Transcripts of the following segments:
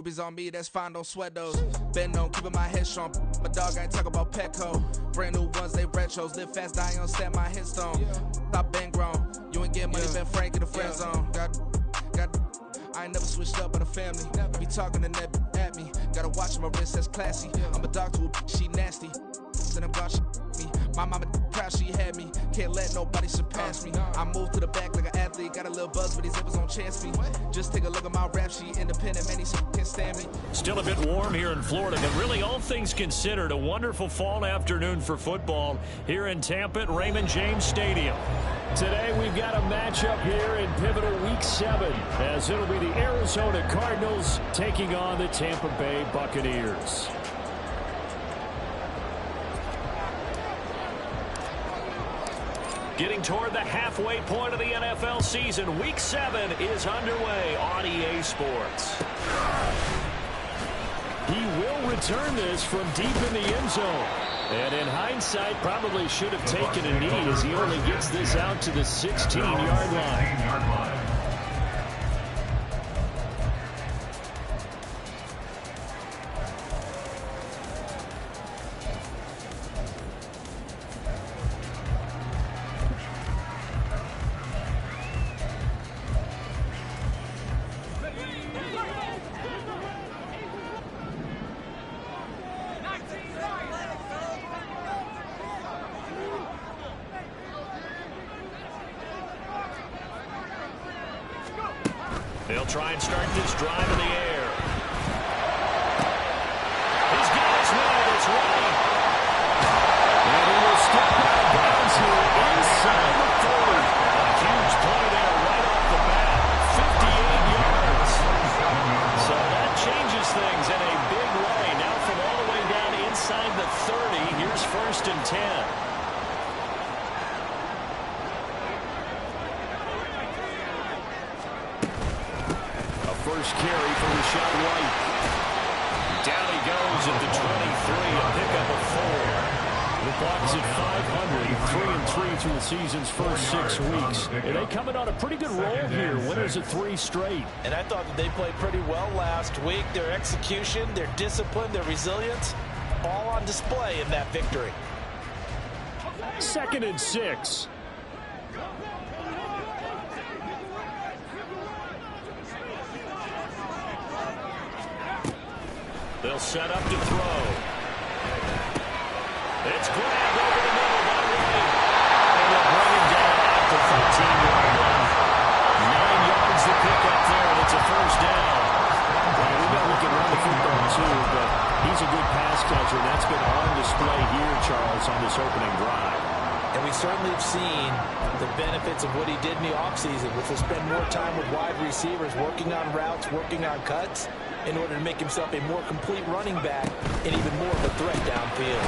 Groupies on me, that's fine, don't sweat those. Been on keeping my head strong. My dog ain't talk about Petco. Brand new ones, they retros. Live fast, die on set my headstone. Stop been grown. You ain't getting money, been Frank in the friend zone. I ain't never switched up on the family. Be talking to that at me. Gotta watch my wrist, that's classy. I'm a dog to a she nasty. And I'm glad she me. My mama proud she had me. Can't let nobody surpass me. I move to the back like an athlete. Got a little buzz for these zippers on chance me. Just take a look at my rap sheet. Independent, man, these can't stand me. Still a bit warm here in Florida, but really all things considered, a wonderful fall afternoon for football here in Tampa at Raymond James Stadium. Today we've got a matchup here in pivotal Week 7 as it'll be the Arizona Cardinals taking on the Tampa Bay Buccaneers. Getting toward the halfway point of the NFL season, Week 7 is underway on EA Sports. He will return this from deep in the end zone. And in hindsight, probably should have taken a knee as he only gets this out to the 16-yard line. They'll try and start this drive in the air. He's got his man. It's right. And he will step out of bounds here inside the 40. A huge play there right off the bat. 58 yards. So that changes things in a big way. Now from all the way down inside the 30, here's 1st and 10. First carry for Rachaad White. Down he goes at the 23, a pickup of 4. The clock is at 500, 3-3 through the season's first 6 weeks. And they coming on a pretty good roll here, winners of 3 straight. And I thought that they played pretty well last week. Their execution, their discipline, their resilience, all on display in that victory. 2nd and 6. They'll set up to throw. It's grabbed over the middle by White. And they'll bring him down at the 13-yard line. 9 yards to pick up there, and it's a first down. Well, we know we can run the football too, but he's a good pass catcher, and that's been on display here, Charles, on this opening drive. And we certainly have seen the benefits of what he did in the offseason, which was spend more time with wide receivers, working on routes, working on cuts, in order to make himself a more complete running back and even more of a threat downfield.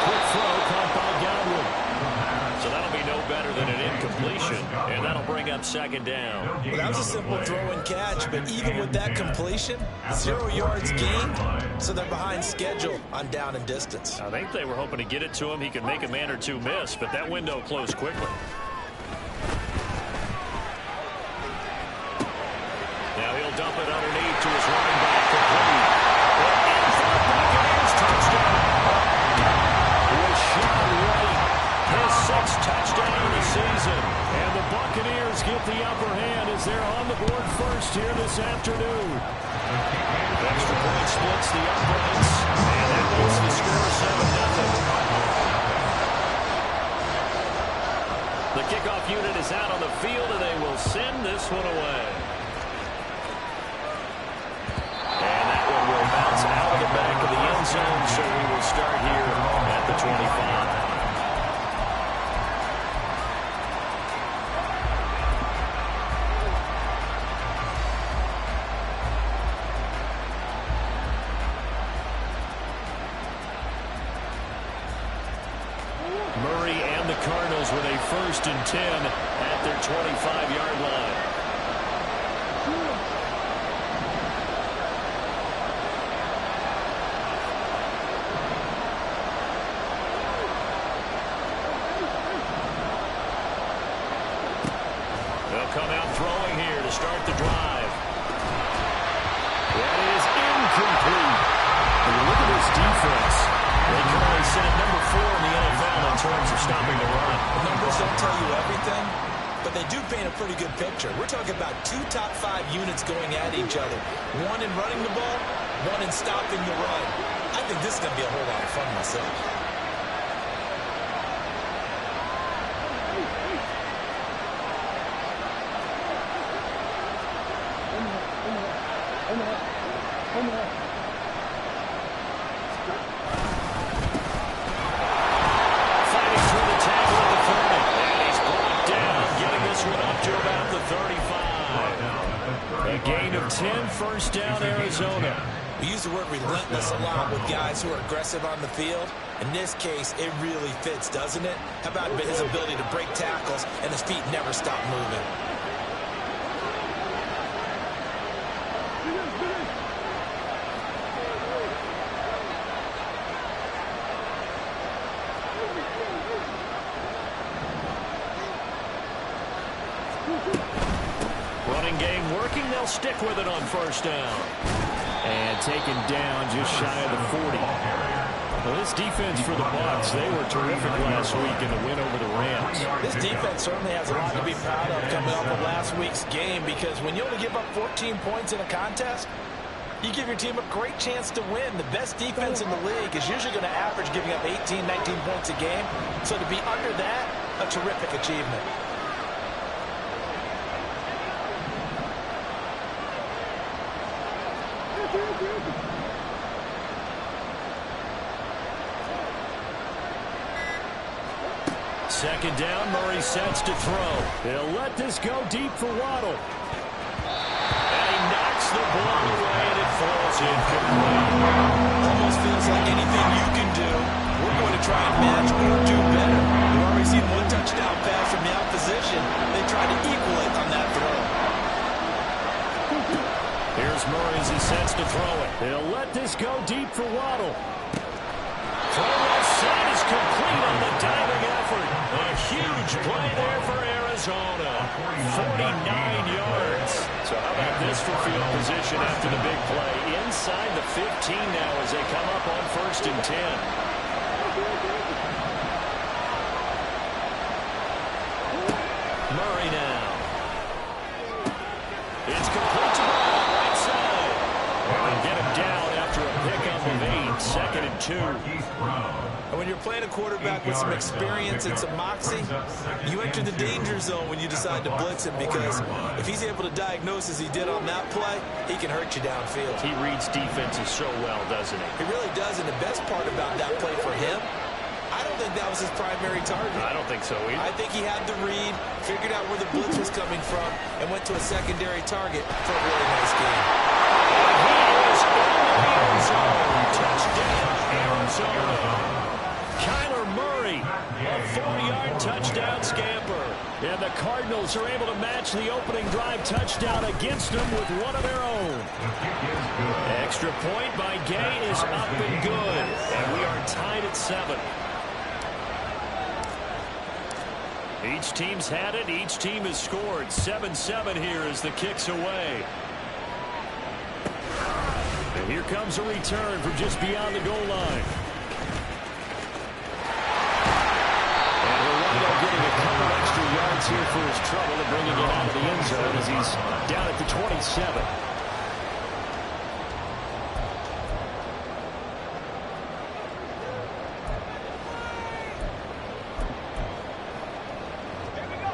Quick throw caught by Godwin. So that'll be no better than an incompletion, and that'll bring up 2nd down. Well, that was a simple throw and catch, but even with that completion, 0 yards gained, so they're behind schedule on down and distance. I think they were hoping to get it to him. He could make a man or two miss, but that window closed quickly. Now he'll dump it underneath to his running back complete. And in for the Buccaneers touchdown. Rachaad White, his 6th touchdown of the season. And the Buccaneers get the upper hand as they're on the board first here this afternoon. Extra point splits the uprights. And that makes the score 7-0. The kickoff unit is out on the field, and they will send this one away. Bounce out of the back of the end zone, so we will start here at the 25. Murray and the Cardinals with a 1st and 10 at their 25-yard line. Come out throwing here to start the drive. That is don't tell you everything, but they do paint a pretty good picture. We're talking about 2 top 5 units going at each other. One in running the ball, one in stopping the run. I think this is going to be a whole lot of fun myself. First down, Arizona. We use the word relentless a lot with guys who are aggressive on the field. In this case, it really fits, doesn't it? How about his ability to break tackles and his feet never stop moving? Running game working, they'll stick with it on first down. And taken down just shy of the 40. Well, this defense for the Bucs, they were terrific last week in the win over the Rams. This defense certainly has a lot to be proud of coming off of last week's game, because when you only give up 14 points in a contest, you give your team a great chance to win. The best defense in the league is usually going to average giving up 18, 19 points a game. So to be under that, a terrific achievement. Second down, Murray sets to throw. He'll let this go deep for Waddle. And he knocks the ball away, and it falls incomplete. Almost feels like anything you can do, we're going to try and match or do better. We've already seen one touchdown pass from the opposition. They tried to equal it on that throw. Here's Murray as he sets to throw it. He'll let this go deep for Waddle. Throw left side is complete on the diving effort. A huge play there for Arizona. 49 yards. So how about this for field position after the big play? Inside the 15 now as they come up on 1st and 10. Murray now. It's complete to Brown, right side. And get him down after a pickup of 8. 2nd and 2. And when you're playing a quarterback with some experience and some moxie, you enter the danger zone when you decide to blitz him, because if he's able to diagnose as he did on that play, he can hurt you downfield. He reads defenses so well, doesn't he? He really does, and the best part about that play for him, I don't think that was his primary target. I don't think so either. I think he had the read, figured out where the blitz was coming from, and went to a secondary target for a really nice game. And he is in the end zone. Touchdown, Arizona. Kyler Murray, a 4-yard touchdown scamper. And the Cardinals are able to match the opening drive touchdown against them with one of their own. Extra point by Gay is up and good. And we are tied at 7. Each team's had it. Each team has scored. 7-7 here as the kick's away. And here comes a return from just beyond the goal line. Getting a couple extra yards here for his trouble and bringing it out of the end zone as he's down at the 27.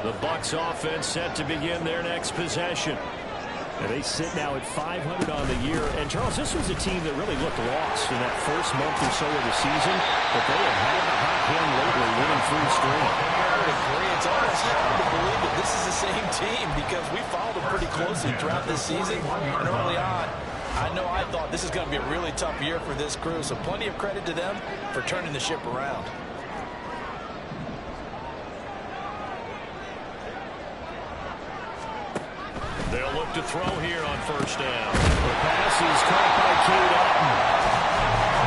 The Bucs offense set to begin their next possession. And they sit now at 500 on the year. And, Charles, this was a team that really looked lost in that first month or so of the season. But they have had the hot hand lately, winning 3 straight. I would agree. It's almost hard to believe that this is the same team, because we followed them pretty closely throughout this season. And early on, I know I thought this is going to be a really tough year for this crew. So plenty of credit to them for turning the ship around. They'll look to throw here on first down. The pass is caught by Cade Otton.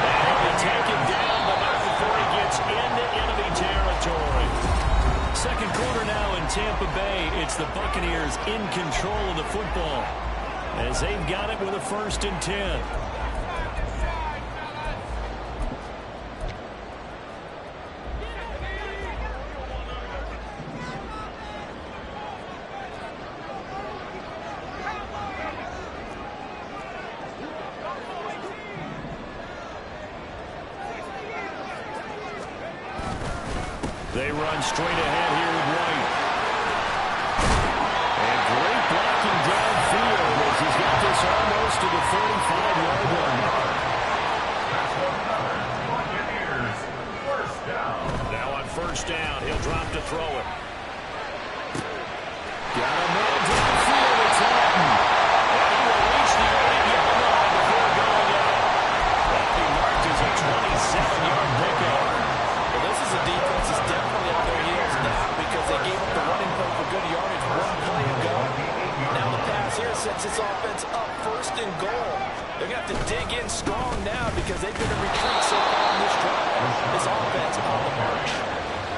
And he'll take him down, but not before he gets into enemy territory. Second quarter now in Tampa Bay. It's the Buccaneers in control of the football as they've got it with a 1st and 10. They run straight ahead here with White. And great blocking downfield as he's got this almost to the 45-yard line. Now on first down, he'll drop to throw it. Got a man downfield. It's Alton. And he will reach the 8-yard line before going out. That'll be marked as a 27-yard pickup. Well, this is a defense that's definitely on their heels now because they gave up the running play for good yardage one play ago. Now the pass here sets this offense up first and goal. They're going to have to dig in strong now because they've been a retreat so far on this drive. This offense on the march.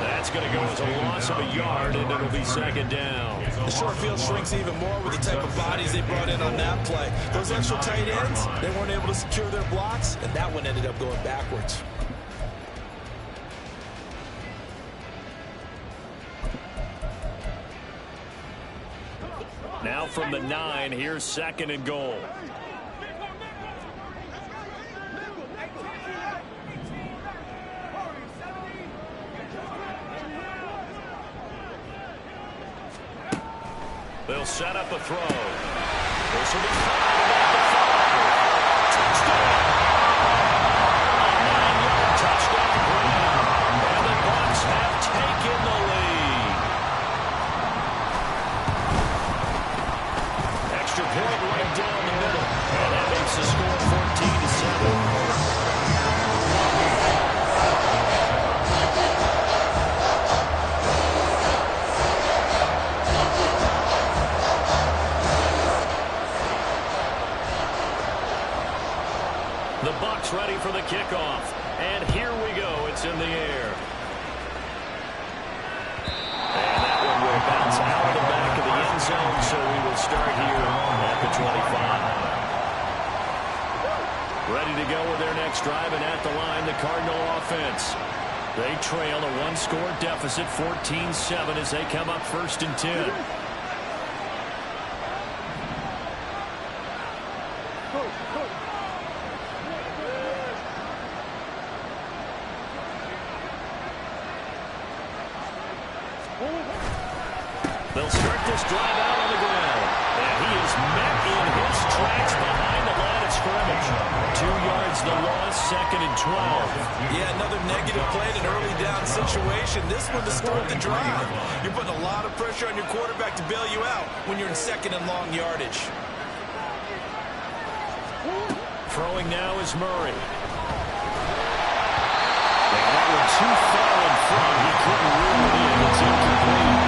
That's going to go as a loss of a yard, and it'll be second down. The short field shrinks even more with the type of bodies they brought in on that play. Those extra tight ends, they weren't able to secure their blocks, and that one ended up going backwards. Now from the 9, here's second and goal. They'll set up a throw. This will be fired at the 5. Touchdown! A 9-yard touchdown run. And the Bucs have taken the lead. Extra point right down the middle. And that makes the score 14-7. The Bucs ready for the kickoff. And here we go. It's in the air. And that one will bounce out of the back of the end zone, so we will start here at the 25. Ready to go with their next drive, and at the line, the Cardinal offense. They trail a one-score deficit, 14-7, as they come up first and 10. They'll start this drive out on the ground. And he is met in his tracks behind the line of scrimmage. 2 yards the loss, second and 12. Yeah, another negative play in an early down situation. This one to start the drive. You're putting a lot of pressure on your quarterback to bail you out when you're in second and long yardage. Throwing now is Murray. And that one too far in front. He couldn't reel it in. It's incomplete.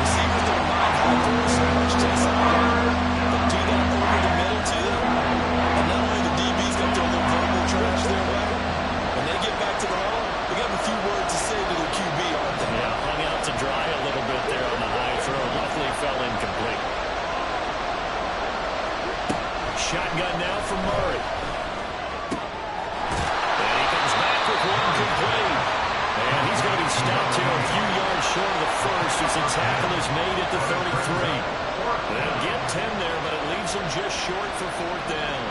Receivers don't mind how through so much to the side, but do that over the middle to them. And not only the DB's got their little verbal trash their way, when they get back to the huddle, they got a few words to say to their QB, aren't they? Yeah, hung out to dry a little bit there on the high throw. Luckily fell incomplete. Shotgun now from Murray. And he comes back with one complete. And he's going to be stopped here a few yards short of the first as the tackle is made at the 33. They'll get 10 there, but it leaves them just short for fourth down.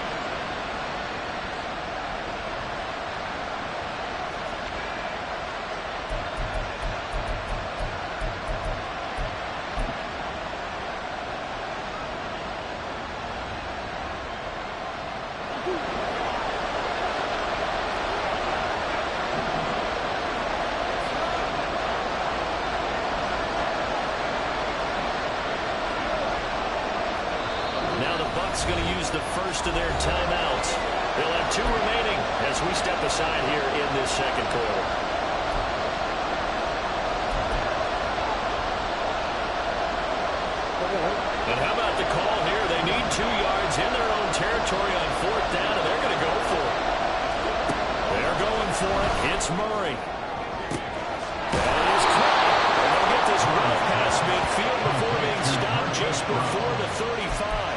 Now the Bucs going to use the first of their timeouts. They'll have 2 remaining as we step aside here in this second quarter. And how about the call here? They need 2 yards in their own territory on fourth down, and they're going to go for it. They're going for it. It's Murray. That is caught. And they'll get this well past midfield before being stopped just before the 35.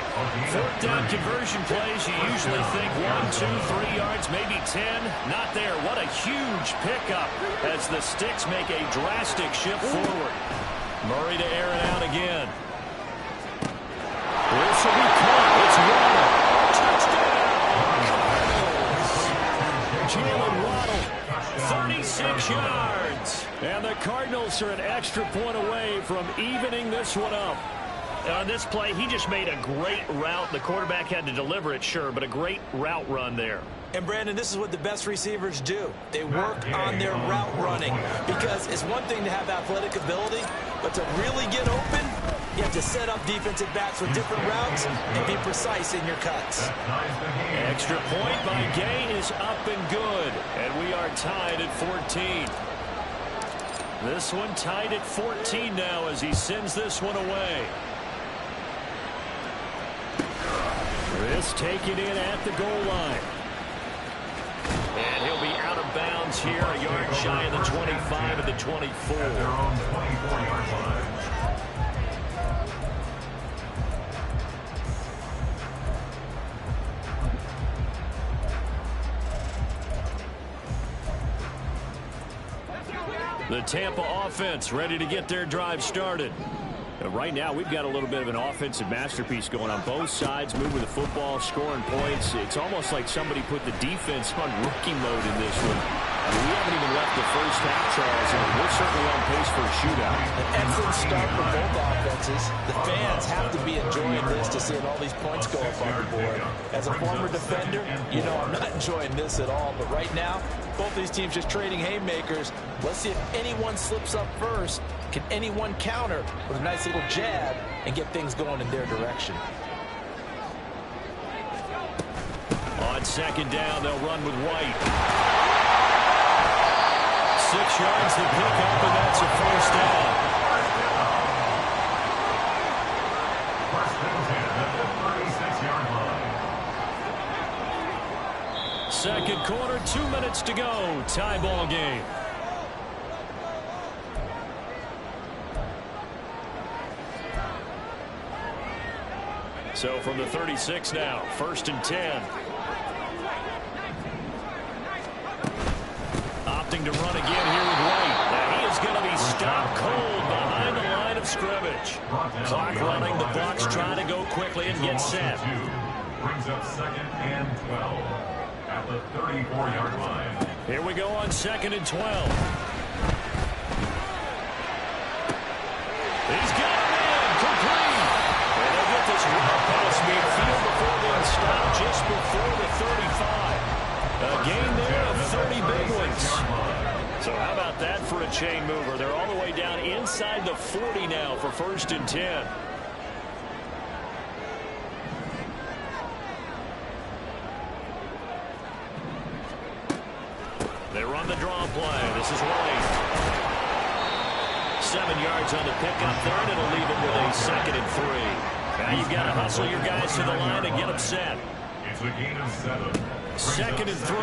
Fourth down conversion plays, you usually think 1, 2, 3 yards, maybe 10. Not there. What a huge pickup as the Sticks make a drastic shift forward. Murray to air it out again. This will be caught. It's Waddle. Touchdown! Jalen Waddle, 36 yards. Cardinals are an extra point away from evening this one up. On this play, he just made a great route. The quarterback had to deliver it, sure, but a great route run there. And, Brandon, this is what the best receivers do. They work on their route running, because it's one thing to have athletic ability, but to really get open, you have to set up defensive backs with different routes and be precise in your cuts. Extra point by Gay is up and good, and we are tied at 14. This one tied at 14 now as he sends this one away. Chris taken in at the goal line. And he'll be out of bounds here, a yard shy of the 25 of the 24. The Tampa offense ready to get their drive started. Right now, we've got a little bit of an offensive masterpiece going on both sides, moving the football, scoring points. It's almost like somebody put the defense on rookie mode in this one. I mean, we haven't even left the first half, Charles, and we're certainly on pace for a shootout. An excellent start for both offenses. The fans have to be enjoying this to seeing all these points go up on the board. As a former defender, you know I'm not enjoying this at all. But right now, both these teams just trading haymakers. Let's see if anyone slips up first. Can anyone counter with a nice little jab and get things going in their direction? On second down, they'll run with White. 6 yards to pick up, and that's a first down. Second quarter, 2 minutes to go. Tie ball game. So from the 36 now, 1st and 10. Opting to run again here with White. Now he is going to be stopped cold behind the line of scrimmage. Clock running. The Bucs trying to go quickly and get set. Brings up 2nd and 12 at the 34-yard line. Here we go on 2nd and 12. He's got him in. Complete. And they'll get this run past midfield before being stopped just before the 35. A gain there of 30 big ones. So how about that for a chain mover? They're all the way down inside the 40 now for 1st and 10. They run the draw play. This is White. 7 yards on the pickup there, and it'll leave it with a 2nd and 3. Now you've got to hustle your guys to the line and get them set. It's a gain of 7. 2nd and 3.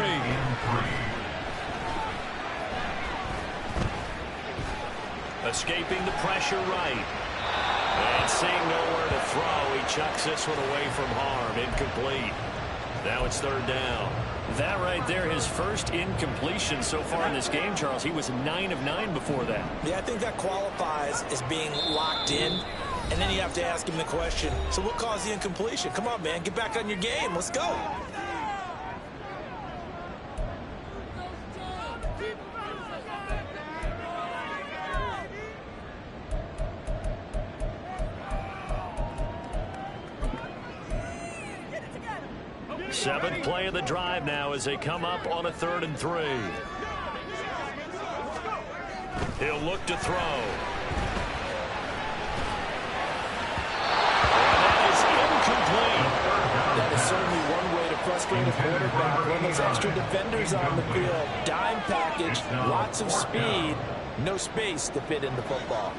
Escaping the pressure right. And seeing nowhere to throw, he chucks this one away from harm. Incomplete. Now it's 3rd down. That right there, his first incompletion so far in this game, Charles. He was 9 of 9 before that. Yeah, I think that qualifies as being locked in. And then you have to ask him the question, so what caused the incompletion? Come on, man, get back on your game. Let's go. Seventh play of the drive now as they come up on a 3rd and 3. He'll look to throw. And that is incomplete. That is certainly one way to frustrate a quarterback. When those extra defenders on the field, dime package, lots of speed, no space to fit in the football.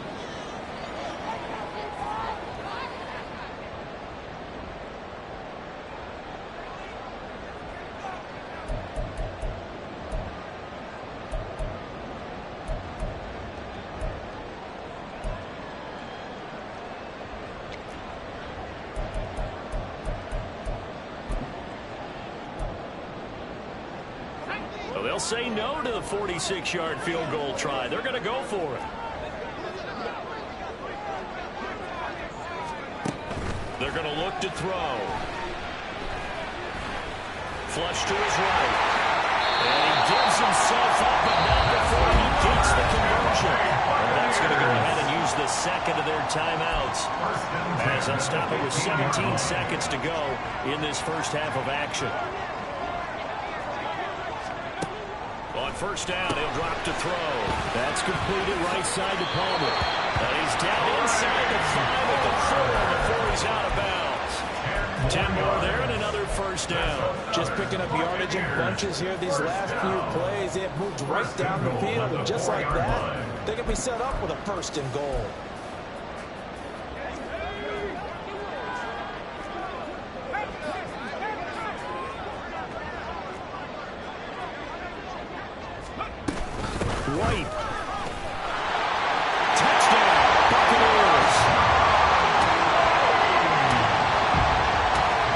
They'll say no to the 46-yard field goal try. They're going to go for it. They're going to look to throw. Flush to his right. And he gives himself up, but not before he gets the conversion. to go ahead and use the second of their timeouts, as they'll stop it with 17 seconds to go in this first half of action. On first down, he'll drop to throw. That's completed right side to Palmer. And he's down inside the 5 at the 4 before he's out of bounds. 10 more there and another first down. Just picking up yardage in bunches here these last few plays. They have moved right down the field, and just like that, they can be set up with a first and goal. White. Touchdown, Buccaneers.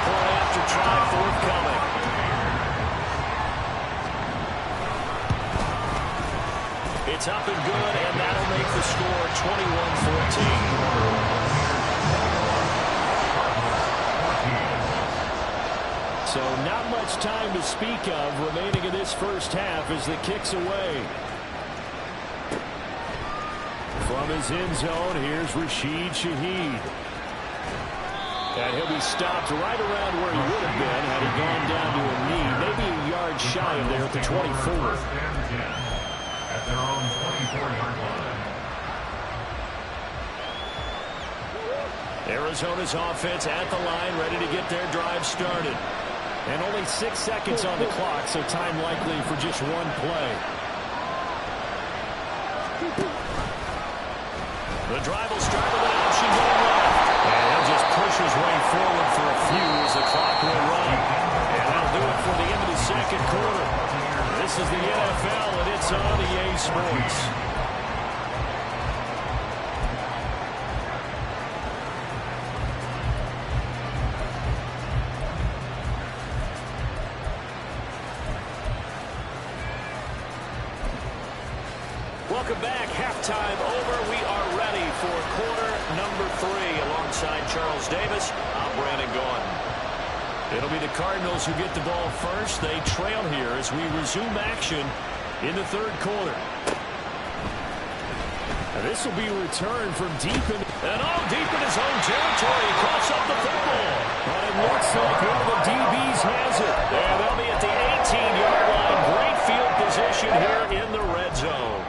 Point after try forthcoming. It's up and good, and that'll make the score 21-14. So not much time to speak of remaining in this first half as the kick's away. From his end zone, here's Rashid Shaheed. And he'll be stopped right around where he would have been had he gone down to a knee, maybe a yard shy of there at the 24. At their own 24-yard line. Arizona's offense at the line, ready to get their drive started. And only 6 seconds on the clock, so time likely for just one play. The drive will start with an option going left. And he'll just push his way forward for a few as the clock will run. And that'll do it for the end of the second quarter. This is the NFL, and it's on EA Sports. Welcome back. Halftime over. We are ready for quarter number 3. Alongside Charles Davis, I'm Brandon Gaudin. It'll be the Cardinals who get the ball first. They trail here as we resume action in the third quarter. And this will be returned from deep in. And all deep in his own territory. He coughs up the football. But it looks like one of the DBs has it. And they'll be at the 18-yard line. Great field position here in the red zone.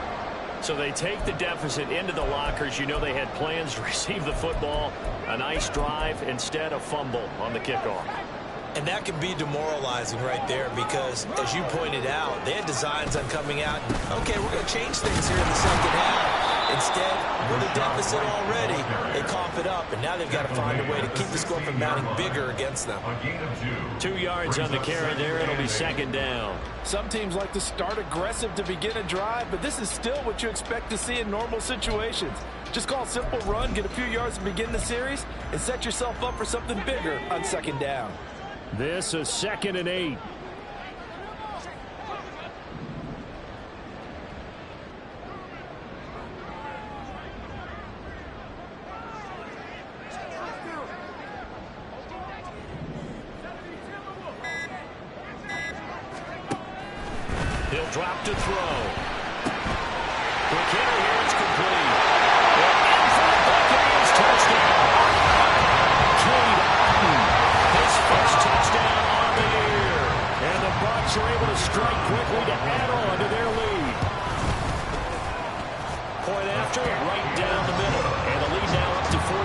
So they take the deficit into the lockers. You know they had plans to receive the football. A nice drive, instead a fumble on the kickoff. And that can be demoralizing right there because, as you pointed out, they had designs on coming out. Okay, we're going to change things here in the second half. Instead, with a deficit already, they cough it up, and now they've got to find a way to keep the score from mounting bigger against them. 2 yards on the carry there. It'll be second down. Some teams like to start aggressive to begin a drive, but this is still what you expect to see in normal situations. Just call a simple run, get a few yards to begin the series, and set yourself up for something bigger on second down. This is 2nd and 8. He'll drop to throw. Quick hitter here, it's complete. In for the Buccaneers, touchdown. Cade Otton, his first touchdown on the year. And the Bucs are able to strike quickly to add on to their lead. Point after, right down the middle. And the lead now up to 14.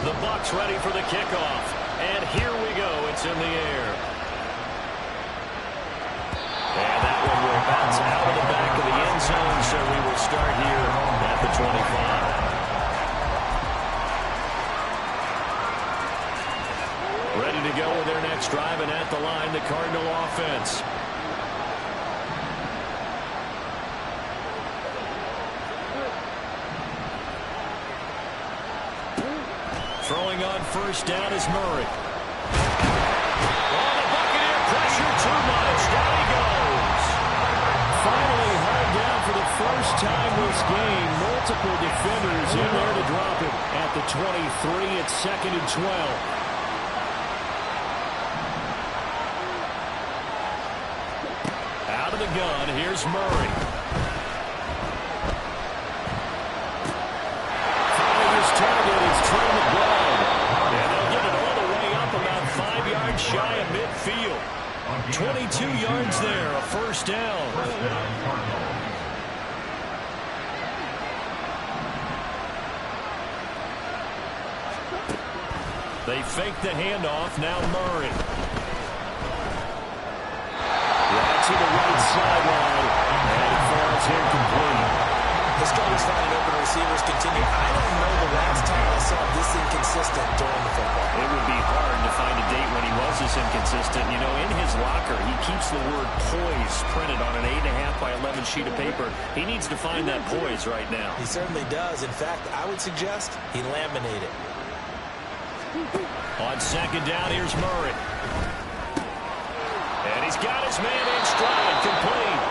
The Bucs ready for the kickoff. And here we go. It's in the air. And that one will bounce out of the back of the end zone, so we will start here at the 25. Ready to go with their next drive, and at the line, the Cardinal offense. Throwing on first down is Murray. Oh, the Buccaneer pressure too much. Down he goes. Finally hauled down for the first time this game. Multiple defenders in there to drop it. At the 23, it's 2nd and 12. Out of the the gun, here's Murray. Finding his target is Trey McBride. And they'll get it all the way up about 5 yards shy of midfield. 22 yards there, a first down. They fake the handoff, now Murray. Right to the right sideline, and it falls incomplete. The struggles finding open receivers continue. I don't know the last time I saw this inconsistent during the football. It would be hard to find a date when he was this inconsistent. You know, in his locker, he keeps the word poise printed on an 8.5 by 11 sheet of paper. He needs to find that poise right now. He certainly does. In fact, I would suggest he laminated. On second down, here's Murray. And he's got his man in stride, complete.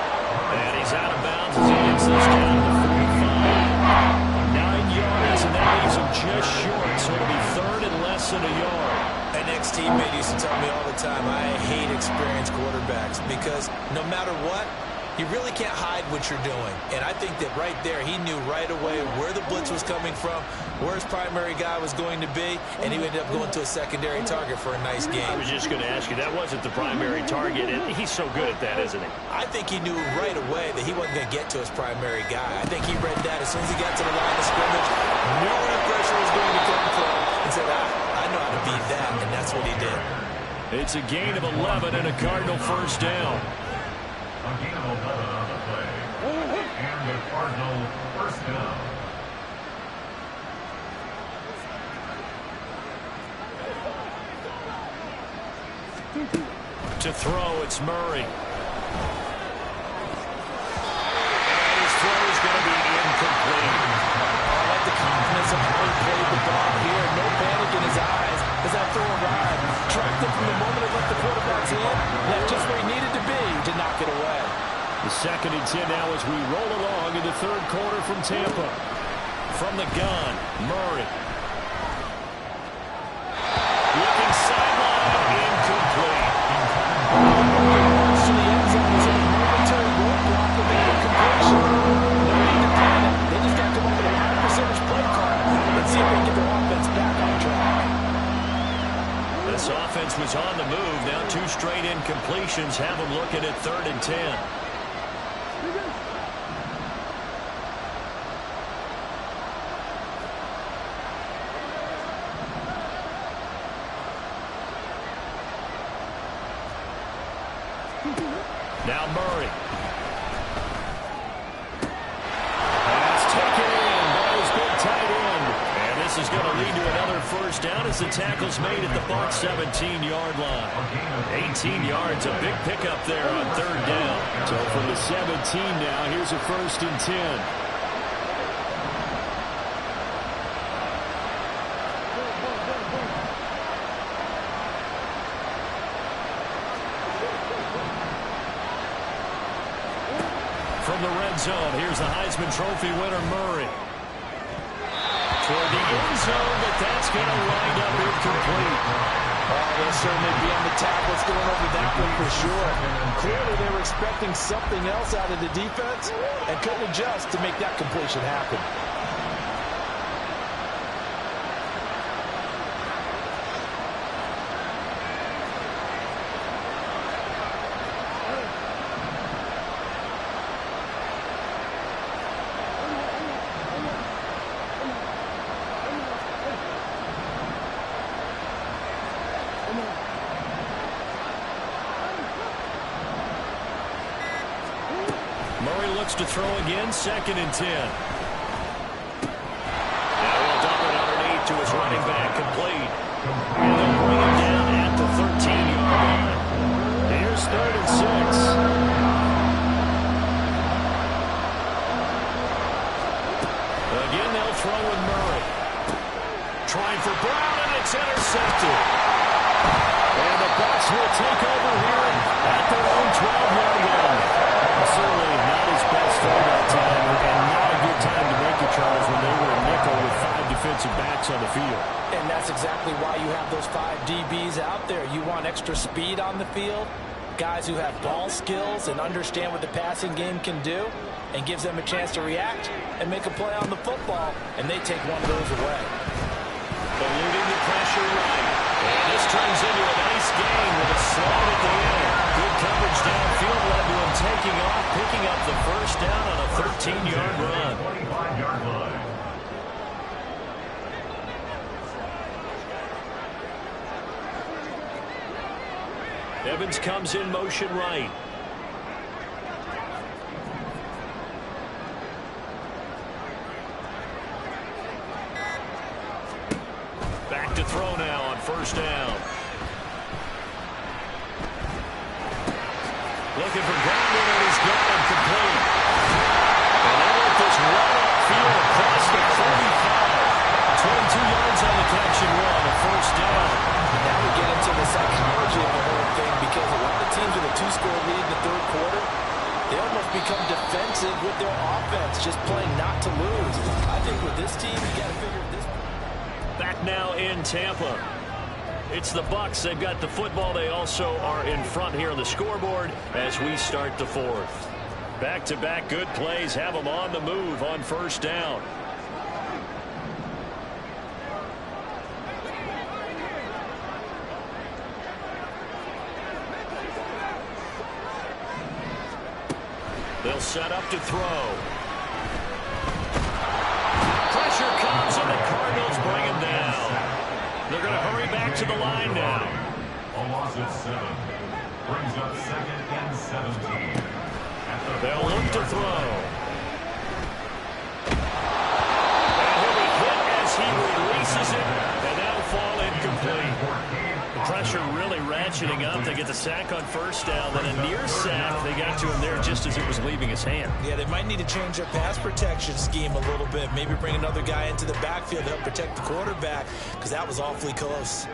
And he's out of bounds as he gets this down to the 45. 9 yards, and that leaves him just short. So it'll be third and less than a yard. An ex-teammate used to tell me all the time, I hate experienced quarterbacks because no matter what, you really can't hide what you're doing. And I think that right there, he knew right away where the blitz was coming from, where his primary guy was going to be, and he ended up going to a secondary target for a nice game. I was just going to ask you, that wasn't the primary target, and he's so good at that, isn't he? I think he knew right away that he wasn't going to get to his primary guy. I think he read that as soon as he got to the line of scrimmage, knew where the pressure was going to come from, and said, I know how to beat that, and that's what he did. It's a gain of 11 and a Cardinal first down. A gain of 11 on the play. And the Cardinal first down. To throw, it's Murray. And his throw is going to be incomplete. I like the confidence of how he played the ball here. No panic in his eyes as that throw arrived. Tracked it from the moment it left the quarterback's hand. Left just where he needed to be to knock it away. The 2nd and 10 now as we roll along in the third quarter from Tampa. From the gun, Murray. Looking sideline, incomplete. To the end zone was a momentary roadblock with the incompletion. No need to panic. They just got to come up with a high percentage play call and see if they can get their offense back on track. This offense was on the move. Now 2 straight incompletions have them looking at 3rd and 10. Now Murray. That's taken in by his big tight end. And this is going to lead to another first down as the tackle's made at the Bucs 17-yard line. 18 yards, a big pickup there on 3rd down. So from the 17 now, here's a 1st and 10. From the red zone, here's the Heisman Trophy winner, Murray. Toward the end zone, but that's going to wind up incomplete. They'll certainly be on the tablets going over that one for sure. Clearly, they were expecting something else out of the defense and couldn't adjust to make that completion happen. Murray looks to throw again, 2nd and 10. Now he'll dump it underneath to his running back, complete. And they'll bring him down at the 13-yard line. Here's 3rd and 6. Again, they'll throw with Murray. Trying for Brown, and it's intercepted. And the Bucs will take over here at their own 12-yard line. Certainly not his best throw that time, and not a good time to make it, Charles, when they were in nickel with 5 defensive backs on the field. And that's exactly why you have those 5 DBs out there. You want extra speed on the field. guys who have ball skills and understand what the passing game can do, and gives them a chance to react and make a play on the football, and they take one of those away. Eluding the pressure right. And this turns into a nice gain with a slide at the end. Good coverage downfield led to him taking off, picking up the first down on a 13-yard run. 25-yard line. Evans comes in motion right. Back to throw now on first down. Looking for Brandon, and he's got him complete. And they let this run upfield across the 45. 22 yards on the catch and run, a first down. Now we get into the psychology of the whole thing, because a lot of teams with a 2-score lead in the third quarter, they almost become defensive with their offense, just playing not to lose. I think with this team, you got to figure this. Back now in Tampa. It's the Bucs. They've got the football. They also are in front here on the scoreboard as we start the fourth. Back-to-back good plays have them on the move on first down. They'll set up to throw. Pressure comes, and the Cardinals bring him down. They're going to hurry back to the line now. A loss of 7. Brings up 2nd and 17. They'll look to throw. And he'll be hit as he releases it, and that'll fall incomplete. The pressure really ratcheting up. They get the sack on first down, then a near sack. They got to him there just as it was leaving his hand. Yeah, they might need to change their pass protection scheme a little bit. Maybe bring another guy into the backfield to help protect the quarterback, because that was awfully close.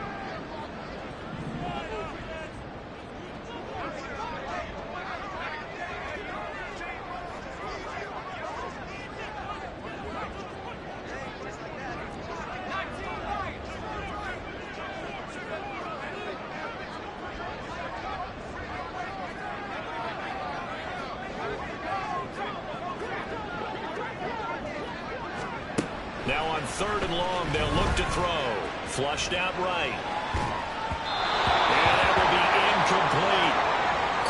Now on 3rd and long, they'll look to throw. Flushed out right. And that will be incomplete.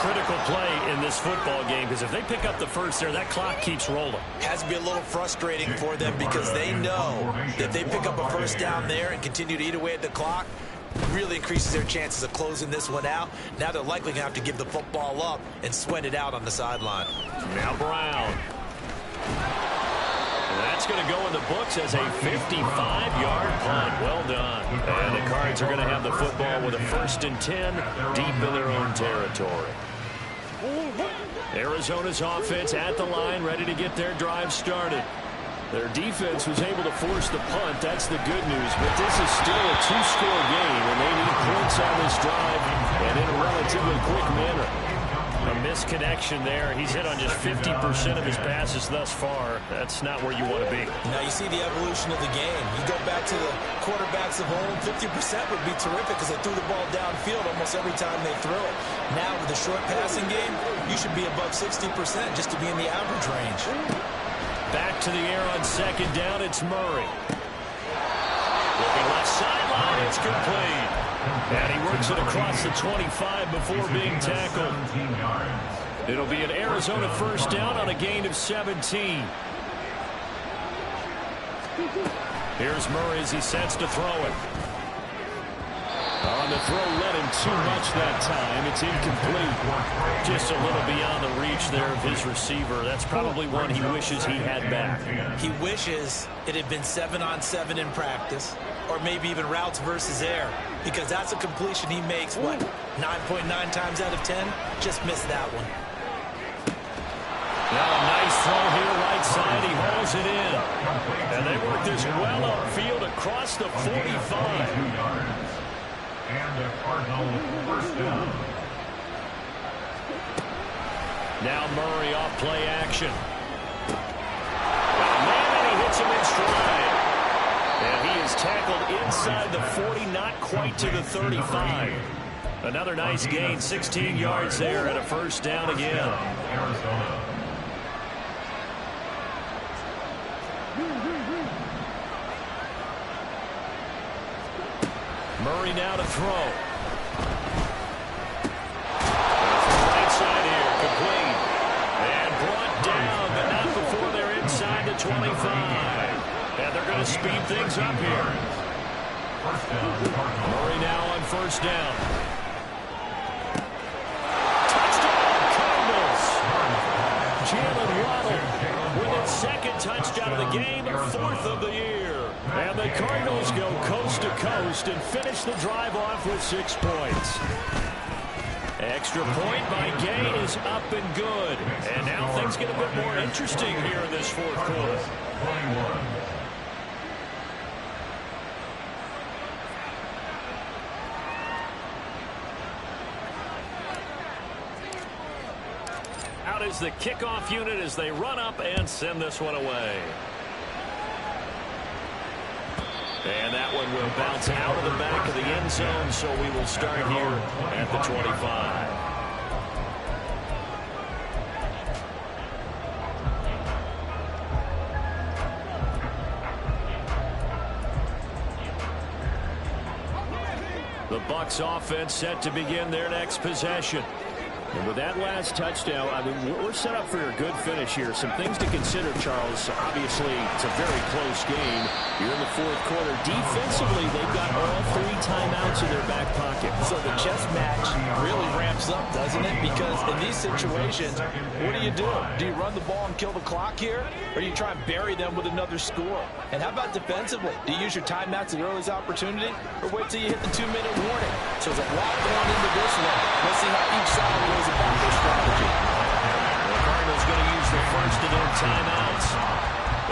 Critical play in this football game, because if they pick up the first there, that clock keeps rolling. Has to be a little frustrating for them, because they know that if they pick up a first down there and continue to eat away at the clock, really increases their chances of closing this one out. Now they're likely going to have to give the football up and sweat it out on the sideline. Now Brown. That's going to go in the books as a 55-yard punt. Well done. And the Cards are going to have the football with a 1st and 10 deep in their own territory. Arizona's offense at the line, ready to get their drive started. Their defense was able to force the punt. That's the good news. But this is still a 2-score game, and they need points on this drive and in a relatively quick manner. A misconnection there. He's hit on just 50% of his passes thus far. That's not where you want to be. Now you see the evolution of the game. You go back to the quarterbacks of old, 50% would be terrific because they threw the ball downfield almost every time they threw it. Now with the short passing game, you should be above 60% just to be in the average range. Back to the air on 2nd down. It's Murray. Looking left sideline. It's complete. And he works it across the 25 before being tackled. It'll be an Arizona first down on a gain of 17. Here's Murray as he sets to throw it. On the throw, led him too much that time. It's incomplete. Just a little beyond the reach there of his receiver. That's probably one he wishes he had back. He wishes it had been 7-on-7 in practice, or maybe even routes versus air, because that's a completion he makes, what, 9.9 times out of 10? Just missed that one. Now a nice throw here right side. He hauls it in. And they work this well upfield across the 45. And a Cardinal first down. Now Murray off play action. Man, and he hits him in stride. And he is tackled inside the 40, not quite to the 35. Another nice gain, 16 yards there and a first down again. Arizona. Murray now to throw. Right side here, complete. And brought down, but not before they're inside the 25. And they're going to speed things up here. Murray now on first down. Touchdown, Cardinals. Jalen Waddle with its second touchdown of the game, fourth of the year. And the Cardinals go coast to coast and finish the drive off with 6 points. Extra point by Gay is up and good. And now things get a bit more interesting here in this fourth quarter. 21. Out is the kickoff unit as they run up and send this one away. And that one will bounce out of the back of the end zone, so we will start here at the 25. The Bucs offense set to begin their next possession. And with that last touchdown, I mean, we're set up for a good finish here. Some things to consider, Charles. Obviously, it's a very close game. You're in the fourth quarter. Defensively, they've got all 3 timeouts in their back pocket. So the chess match really ramps up, doesn't it? Because in these situations, what do? Do you run the ball and kill the clock here? Or do you try and bury them with another score? And how about defensively? Do you use your timeouts at the earliest opportunity? Or wait till you hit the 2-minute warning? So there's a lot going into this one. Let's see how each side goes about their strategy. The Cardinals going to use their first of their timeouts.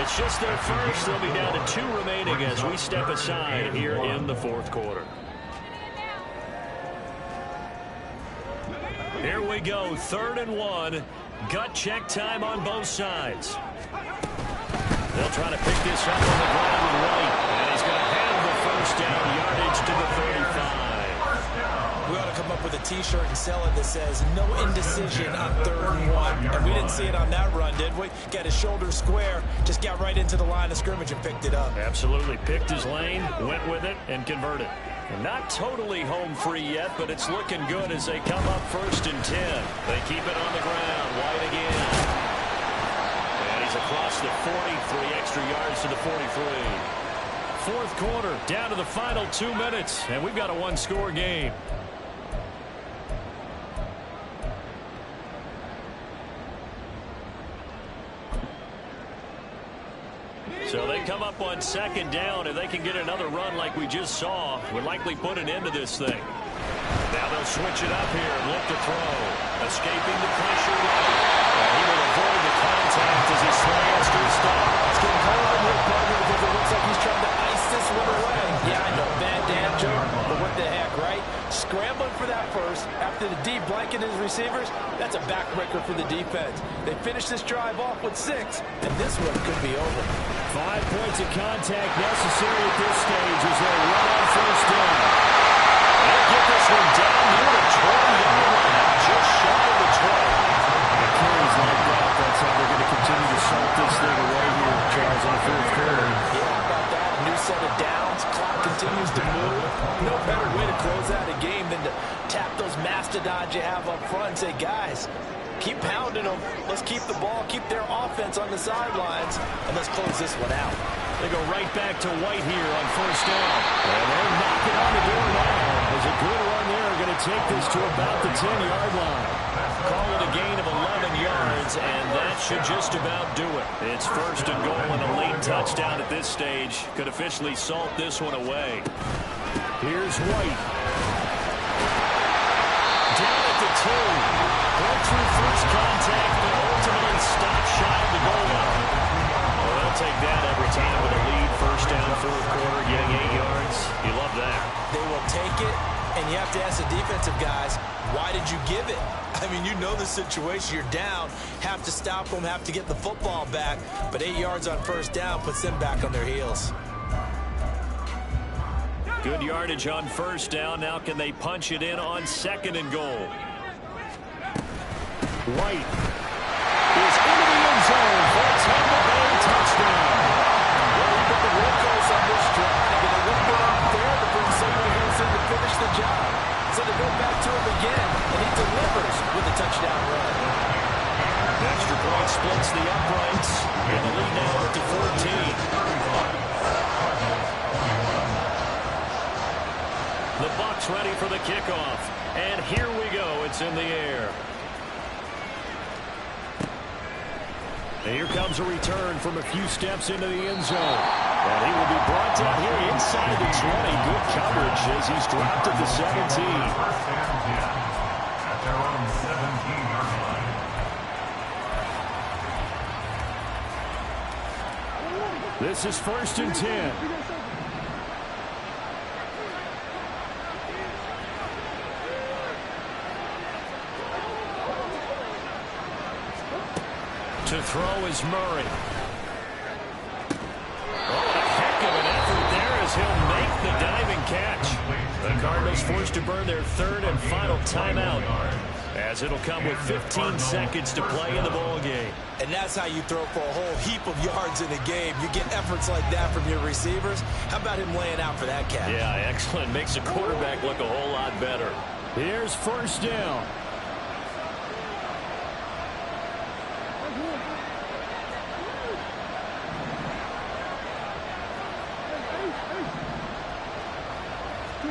It's just their first. They'll be down to 2 remaining as we step aside here in the fourth quarter. Here we go, 3rd and 1. Gut check time on both sides. They'll try to pick this up on the ground with White. And he's going to have the first down, yardage to the 35. We ought to come up with a T-shirt and sell it that says no indecision on 3rd and 1. And we didn't see it on that run, did we? Got his shoulder square, just got right into the line of scrimmage and picked it up. Absolutely. Picked his lane, went with it, and converted. And not totally home free yet, but it's looking good as they come up 1st and 10. They keep it on the ground. White again. And he's across the 40, 3 extra yards to the 43. Fourth quarter, down to the final 2 minutes, and we've got a 1-score game. So they come up on 2nd down, and they can get another run like we just saw. Would likely put an end to this thing. Now they'll switch it up here and look to throw. Escaping the pressure. And he will avoid the contact as he slams to a stop. It's getting cold in here, partner, because it looks like he's trying to ice this one away. Yeah, I know, bad damn joke, but what the heck, right? Scrambling for that first after the deep blanket his receivers. That's a backbreaker for the defense. They finish this drive off with 6, and this one could be over. 5 points of contact necessary at this stage as they run on first down. They'll get this one down near the 20-yard line, just shy of the 20. The carries like that, that's how they're going to continue to salt this thing away here, Charles, in the fourth quarter. Yeah, how about that? New set of downs. Clock continues to move. No better way to close out a game than to tap those mastodons you have up front and say, guys, keep pounding them. Let's keep the ball, keep their offense on the sidelines, and let's close this one out. They go right back to White here on first down. And they're knocking on the door now. There's a good run there. Going to take this to about the 10-yard line. Call it a gain of 11 yards, and that should just about do it. It's 1st and goal and a late touchdown at this stage. Could officially salt this one away. Here's White. Down at the 2. Broke through first contact, but ultimately stopped shy of the goal line. Well, they'll take that every time with a lead. First down, fourth quarter, getting 8 yards. You love that. They will take it, and you have to ask the defensive guys, why did you give it? I mean, you know the situation. You're down, have to stop them, have to get the football back, but 8 yards on first down puts them back on their heels. Good yardage on first down. Now can they punch it in on second and goal? White is into the end zone for a Tampa Bay touchdown. Well, we've got the workhorse on this drive, and it wouldn't be unfair to bring someone else in to finish the job. So they go back to him again, and he delivers with a touchdown run. Extra point splits the uprights, and the lead now up to 14. The Bucs ready for the kickoff, and here we go. It's in the air. And here comes a return from a few steps into the end zone. And he will be brought down here inside the 20. Good coverage as he's dropped at the 17. First and 10 at their own 17-yard line. This is first and 10. To throw is Murray. Oh, a heck of an effort there as he'll make the diving catch. The Cardinals forced to burn their third and final timeout, as it'll come with 15 seconds to play in the ball game. And that's how you throw for a whole heap of yards in a game. You get efforts like that from your receivers. How about him laying out for that catch? Yeah, excellent. Makes the quarterback look a whole lot better. Here's first down.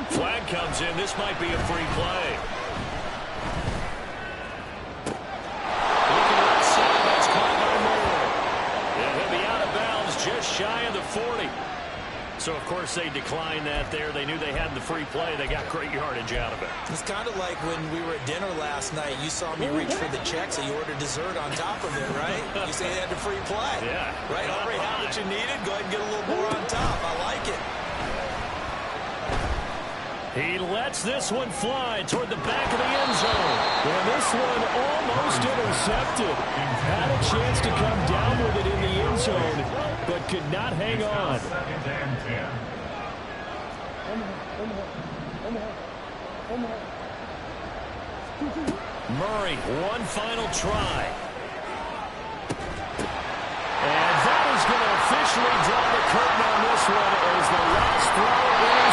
Flag comes in. This might be a free play. Looking right side. That's caught by Moore. And he'll be out of bounds just shy of the 40. So, of course, they declined that there. They knew they had the free play. They got great yardage out of it. It's kind of like when we were at dinner last night. You saw me reach for the check, so you ordered dessert on top of it, right? You say you had the free play. Yeah. Right? Already had what you needed. Go ahead and get a little more on top. I like it. He lets this one fly toward the back of the end zone. And this one almost intercepted. Had a chance to come down with it in the end zone, but could not hang on. Second and 10. Murray, one final try. And that is going to officially draw the curtain on this one as the last throw in